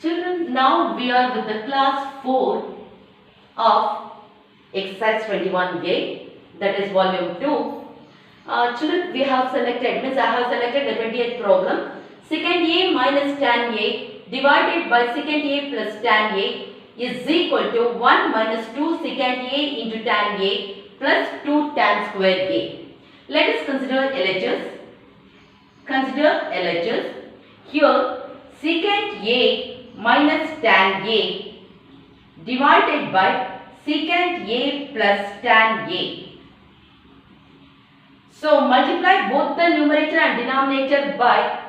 Children, now we are with the class 4 of exercise 21A, that is volume 2. Children, we have selected, means I have selected the 20th problem. Secant A minus tan A divided by secant A plus tan A is equal to 1 minus 2 secant A into tan A plus 2 tan square A. Let us consider LHS. Consider LHS. Here, secant A minus tan A divided by secant A plus tan A. So, multiply both the numerator and denominator by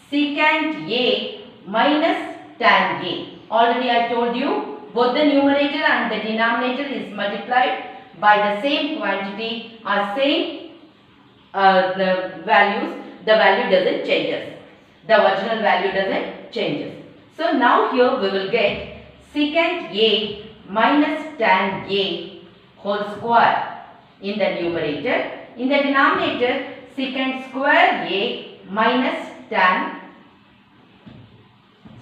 secant A minus tan A. Already I told you, both the numerator and the denominator is multiplied by the same quantity or same the value doesn't changes. The original value doesn't changes. So now here we will get secant A minus tan A whole square in the numerator. In the denominator, secant square A minus tan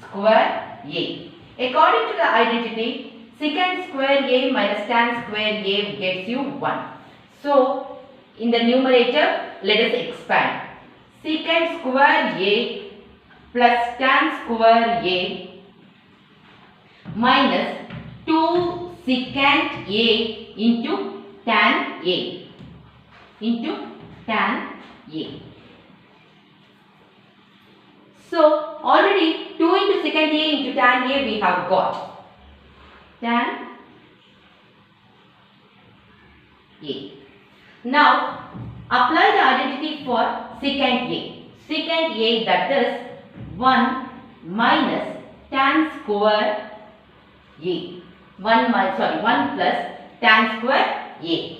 square A. According to the identity, secant square A minus tan square A gets you 1. So, in the numerator, let us expand. Secant square A plus tan square A minus 2 secant A into tan A So, already 2 into secant A into tan A we have got. Tan A. Now, apply the identity for secant A. Secant A, that is 1 minus tan square A. 1 plus tan square A.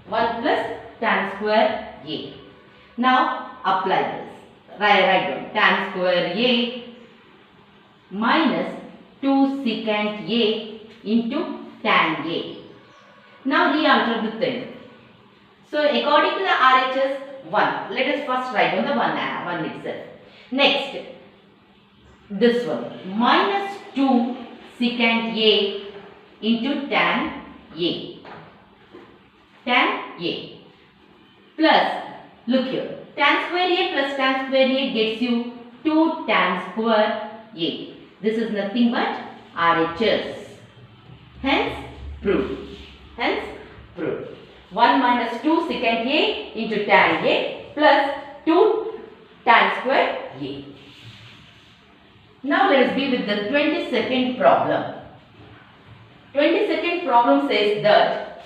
1 plus tan square A. Now, apply this. Write down tan square A minus 2 secant A into tan A. Now, re-alter the thing. So, according to the RHS 1, let us first write down the 1 itself. Next, this one, minus 2 secant A into tan A. Tan A. Plus, look here, tan square A plus tan square A gets you 2 tan square A. This is nothing but RHS. Hence, proved. 1 minus 2 secant A into tan A plus 2 tan square A. Now let us be with the 22nd problem. 22nd problem says that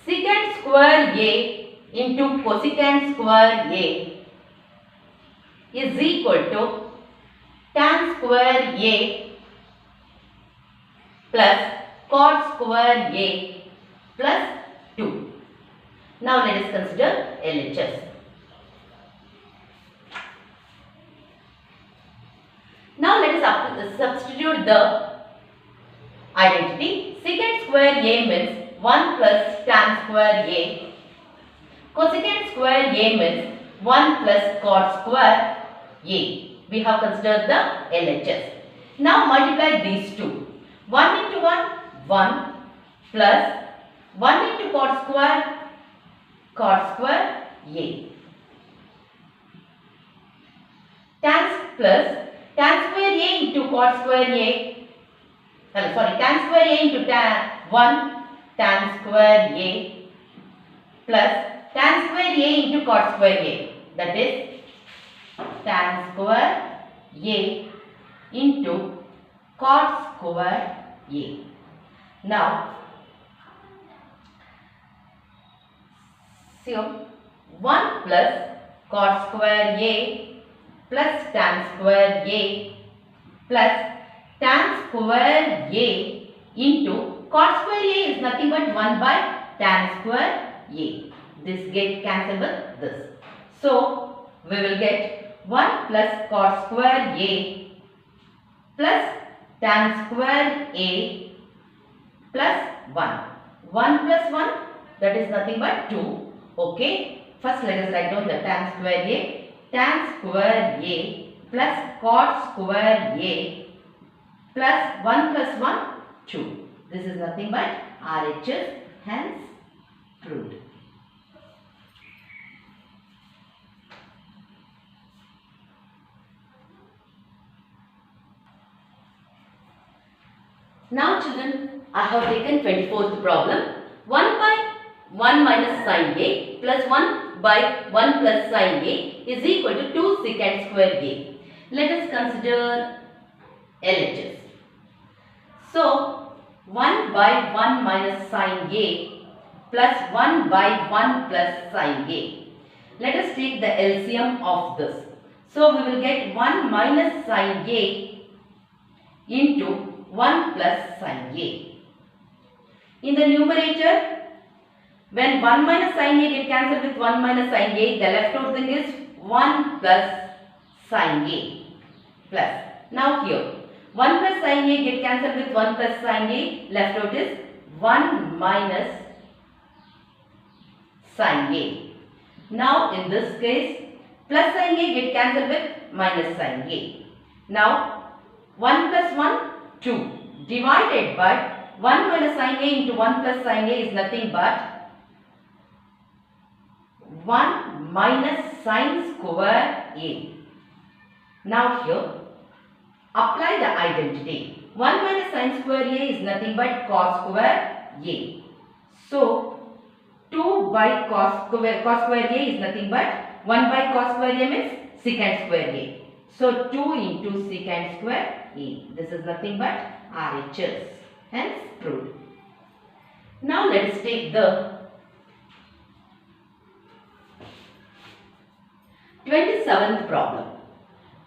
secant square A into cosecant square A is equal to tan square A plus cot square A plus 2. Now let us consider LHS. Now let us substitute the identity. Secant square A means 1 plus tan square A. Cosecant square A means 1 plus cot square A. We have considered the LHS. Now multiply these two. 1 into 1, 1 plus 1 into cot square A. Tan square A into cot square A. Tan square A into 1 tan square A plus tan square A into cot square A. That is tan square A into cot square A. Now, so 1 plus cot square A plus tan square A plus tan square A into cot square A is nothing but 1 by tan square A. This get cancelled with this. So, we will get 1 plus cot square A plus tan square A plus 1. 1 plus 1, that is nothing but 2. Okay. First let us write down the tan square A. tan square A plus cot square A plus 1 plus 1, 2. This is nothing but RHS, hence proved. Now children, I have taken 24th problem. 1 by 1 minus sin A plus 1 by 1 plus sin A is equal to 2 secant square A. Let us consider LHS. So, 1 by 1 minus sin A plus 1 by 1 plus sin A. Let us take the LCM of this. So, we will get 1 minus sin A into 1 plus sin A. In the numerator, when 1 minus sin A get cancelled with 1 minus sin A, the left out thing is 1 plus sin A plus. Now here, 1 plus sin A get cancelled with 1 plus sin A, left out is 1 minus sin A. Now in this case, plus sin A get cancelled with minus sin A. Now 1 plus 1, 2 divided by 1 minus sin A into 1 plus sin A is nothing but 1 minus sin square A. Now here, apply the identity. 1 minus sin square A is nothing but cos square A. So, 2 by cos square A is nothing but 1 by cos square A means secant square A. So, 2 into secant square A. This is nothing but RHS. Hence, proved. Now, let us take the 27th problem.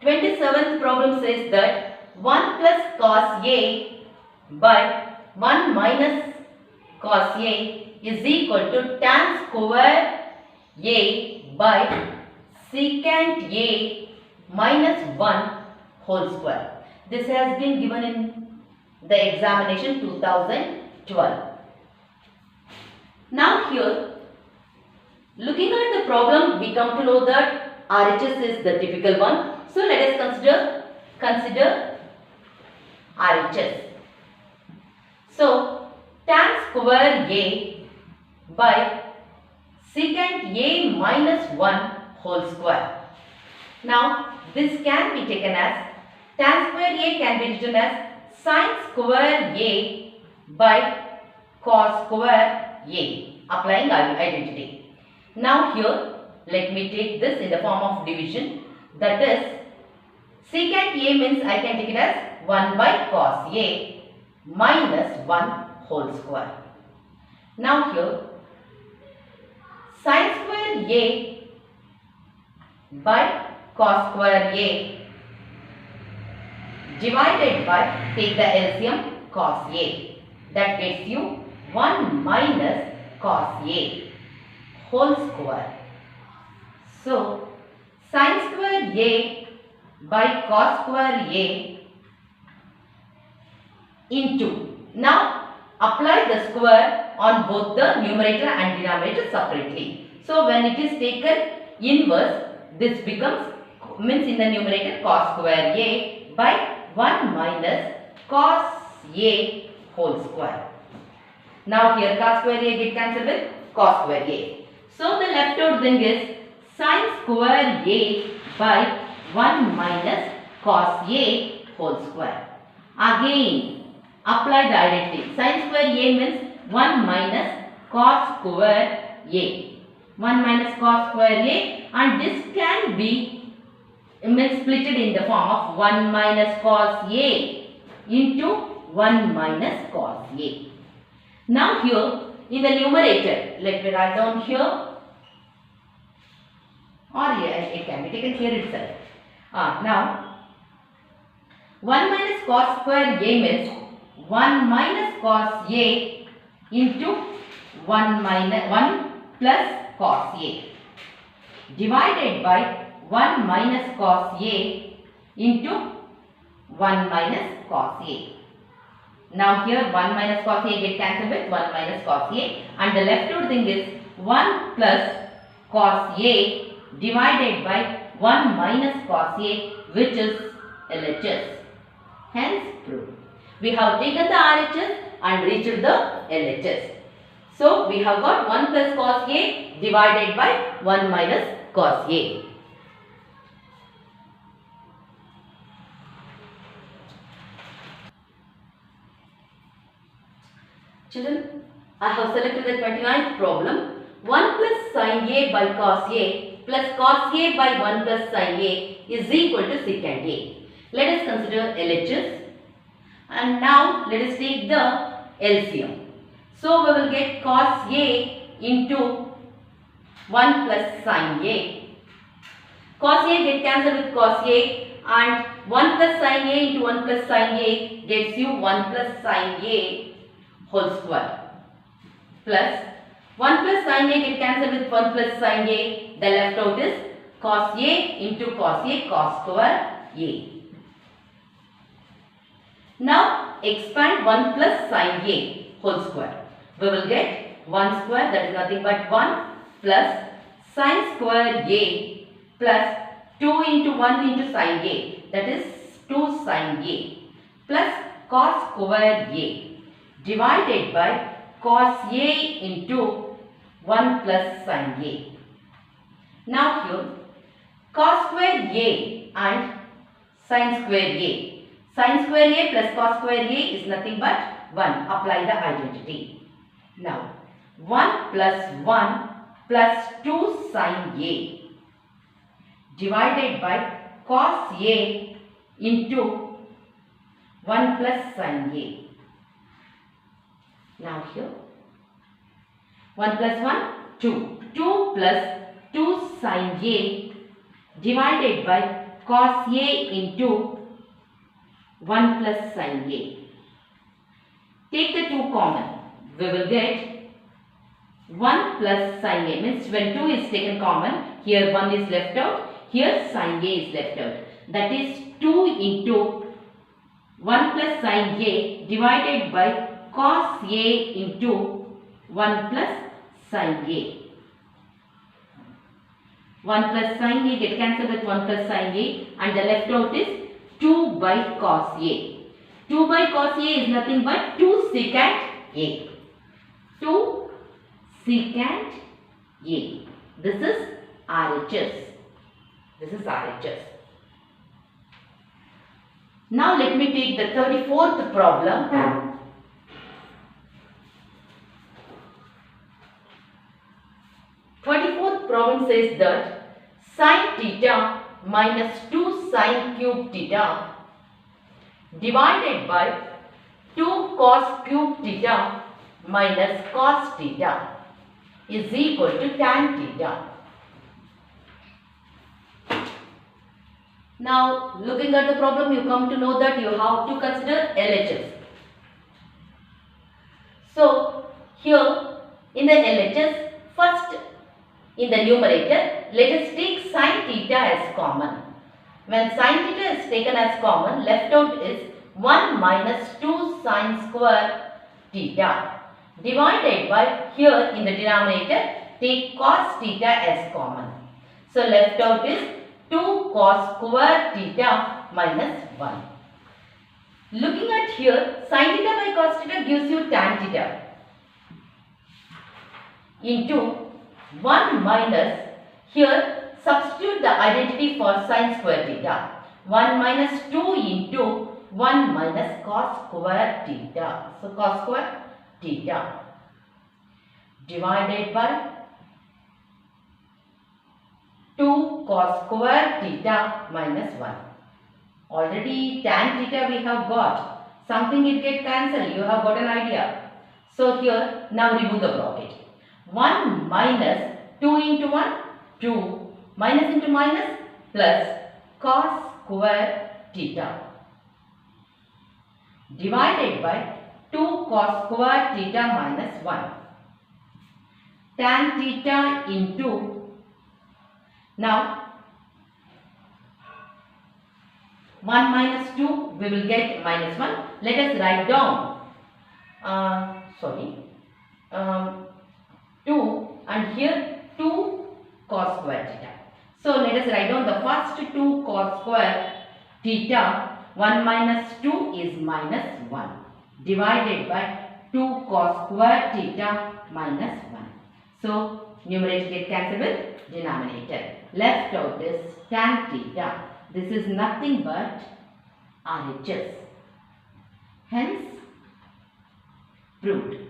27th problem says that 1 plus cos A by 1 minus cos A is equal to tan square A by secant A minus 1 whole square. This has been given in the examination 2012. Now here, looking at the problem, we come to know that RHS is the typical one. So let us consider RHS. So tan square A by secant A minus 1 whole square. Now this can be taken as tan square A can be written as sin square A by cos square A, applying identity. Now here, let me take this in the form of division, that is secant A means I can take it as 1 by cos A minus 1 whole square. Now here, sin square A by cos square A divided by, take the LCM, cos A. That gets you 1 minus cos A whole square. So, sin square A by cos square A into, now apply the square on both the numerator and denominator separately. So, when it is taken inverse, this becomes, means in the numerator cos square A by 1 minus cos A whole square. Now here cos square A get cancelled with cos square A. So the left out thing is sin square A by 1 minus cos A whole square. Again apply the identity. Sin square A means 1 minus cos square A. 1 minus cos square A, and this can be split in the form of 1 minus cos A into 1 minus cos A. Now here in the numerator, let me write down here, or here it can be taken here itself. Now 1 minus cos square A means 1 minus cos A into 1 plus cos A divided by 1 minus cos A into 1 minus cos A. Now here 1 minus cos A get cancelled with 1 minus cos A, and the left out thing is 1 plus cos A divided by 1 minus cos A, which is LHS. Hence proved. We have taken the RHS and reached the LHS. So we have got 1 plus cos A divided by 1 minus cos A. Children, I have selected the 29th problem. 1 plus sin A by cos A plus cos A by 1 plus sin A is equal to secant A. Let us consider LHS and now let us take the LCM. So we will get cos A into 1 plus sin A. Cos A get cancelled with cos A and 1 plus sin A into 1 plus sin A gets you 1 plus sin A whole square plus 1 plus sin A get cancelled with 1 plus sin A. The left out is cos A into cos A cos square A. Now expand 1 plus sin A whole square. We will get 1 square, that is nothing but 1, plus sin square A plus 2 into 1 into sin A, that is 2 sin A, plus cos square A divided by cos A into 1 plus sin A. Now here cos square A and sin square A. Sin square A plus cos square A is nothing but 1. Apply the identity. Now 1 plus 1 plus 2 sin A divided by cos A into 1 plus sin A. Now here 1 plus 1, 2. 2 plus 2 sin A divided by cos A into 1 plus sin A. Take the 2 common. We will get 1 plus sin A, means when 2 is taken common, here 1 is left out, here sin A is left out. That is 2 into 1 plus sin A divided by cos A into 1 plus sin A. 1 plus sin A get cancelled with 1 plus sin A and the left out is 2 by cos A. 2 by cos A is nothing but 2 secant A. 2 secant A. This is RHS. This is RHS. Now let me take the 34th problem. 24th problem says that sin theta minus 2 sin cube theta divided by 2 cos cube theta minus cos theta is equal to tan theta. Now looking at the problem, you come to know that you have to consider LHS. So here in the LHS, first in the numerator, let us take sin theta as common. When sin theta is taken as common, left out is 1 minus 2 sin square theta divided by, here in the denominator, take cos theta as common. So left out is 2 cos square theta minus 1. Looking at here, sin theta by cos theta gives you tan theta into 1 minus, here substitute the identity for sin square theta. 1 minus 2 into 1 minus cos square theta. So cos square theta divided by 2 cos square theta minus 1. Already tan theta we have got. Something it get cancelled. You have got an idea. So here now remove the bracket. 1 minus 2 into 1, 2 minus into minus plus cos square theta divided by 2 cos square theta minus 1. Tan theta into, now 1 minus 2, we will get minus 1. Let us write down, 2 and here 2 cos square theta. So let us write down the first 2 cos square theta. 1 minus 2 is minus 1 divided by 2 cos square theta minus 1. So numerator get cancelled with denominator. Left out is tan theta. This is nothing but RHS. Hence proved.